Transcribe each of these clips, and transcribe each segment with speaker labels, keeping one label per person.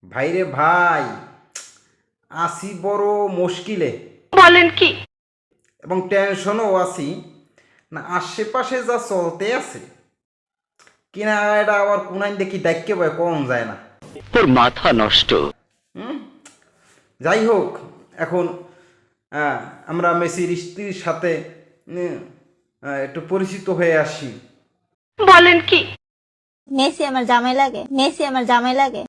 Speaker 1: ভাইরে ভাই, আসি বড় মুশকিলে।
Speaker 2: বলেন কি?
Speaker 1: এবং টেনশনও আছি না। আশেপাশে যা চলতে আছে কিনা, এটা আবার কোনাইন দেখি ডাক্কে বয় কম যায় না।
Speaker 3: তোর মাথা নষ্ট।
Speaker 1: যাই হোক, এখন আমরা মেসির স্ত্রীর সাথে একটু পরিচিত হয়ে আসি।
Speaker 2: বলেন কি?
Speaker 4: মেসি আমার জামাই লাগে, মেসি আমার জামাই লাগে।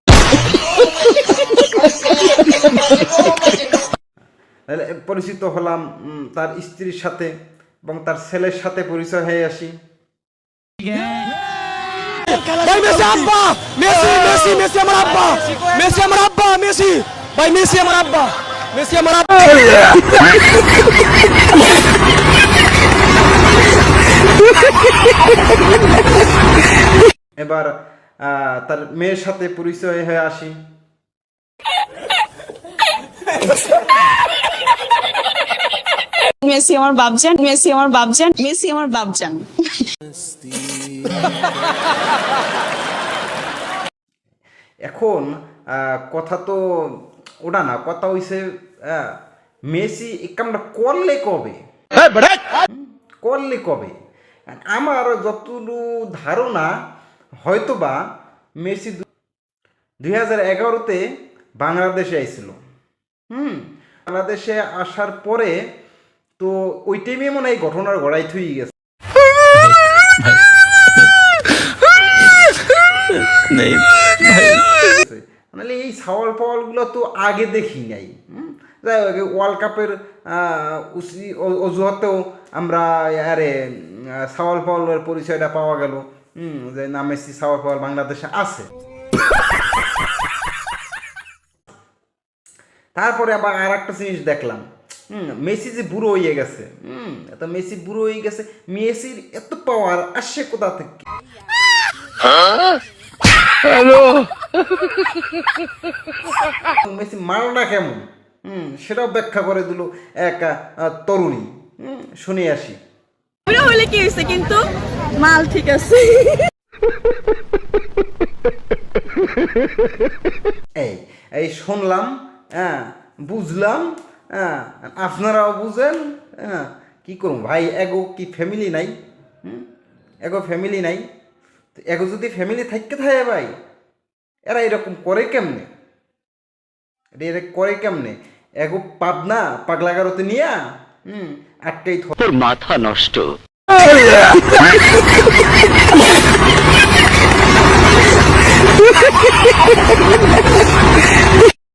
Speaker 1: পরিচিত হলাম তার স্ত্রীর সাথে এবং তার ছেলের সাথে পরিচয় হয়ে আসি।
Speaker 5: মেসি আব্বা, মেসি মেসি মেসি আমার আব্বা, মেসি আমার আব্বা, মেসি ভাই, মেসি আমার আব্বা, মেসি আমার আব্বা।
Speaker 1: এবার তার মেয়ের সাথে পরিচয় হয়ে আসি।
Speaker 6: মেসি আমার বাপজান, মেসি আমার বাপজান, মেসি আমার বাপজান।
Speaker 1: এখন কথা তো ওটা না, কথা হইছে মেসি এই কামটা করলে কবে, করলে কবে। আমার যতটুকু ধারণা, হয়তোবা মেসি 2011-তে বাংলাদেশে আইছিল। বাংলাদেশে আসার পরে তো ওই টাইমে মনে হয় ঘটনার গড়াই থুই গেছে। নাহলে এই সাওয়াল পাওয়ালগুলো তো আগে দেখি নাই। যাই হোক, ওয়ার্ল্ড কাপের অজুহাতেও আমরা আরে সাওয়াল পাওয়ালের পরিচয়টা পাওয়া গেল, যে না, মেসি সাওয়াল পাওয়াল বাংলাদেশে আছে। তারপরে আবার আর একটা জিনিস দেখলাম, মেসি যে বুড়ো হয়ে গেছে। এত মেসি বুড়ো হয়ে গেছে, মেসির এত পাওয়ার আসছে কোথা থেকে? মেসি মালটা কেমন সেটাও ব্যাখ্যা করে দিল এক তরুণী। শুনে আসি।
Speaker 6: বুড়ো হলে কি হয়েছে, কিন্তু মাল ঠিক আছে।
Speaker 1: এই এই শুনলাম, বুঝলাম, আপনারাও বুঝেন। কি করুন ভাই, এগো কি ফ্যামিলি নাই? এগো ফ্যামিলি নাই, এগো যদি ফ্যামিলি থাকতে থাকে ভাই, এরা এরকম করে কেমনে? এরা করে কেমনে? এগো পাবনা পাগলাগারতে নিয়া আটকাই
Speaker 3: তোর মাথা নষ্ট।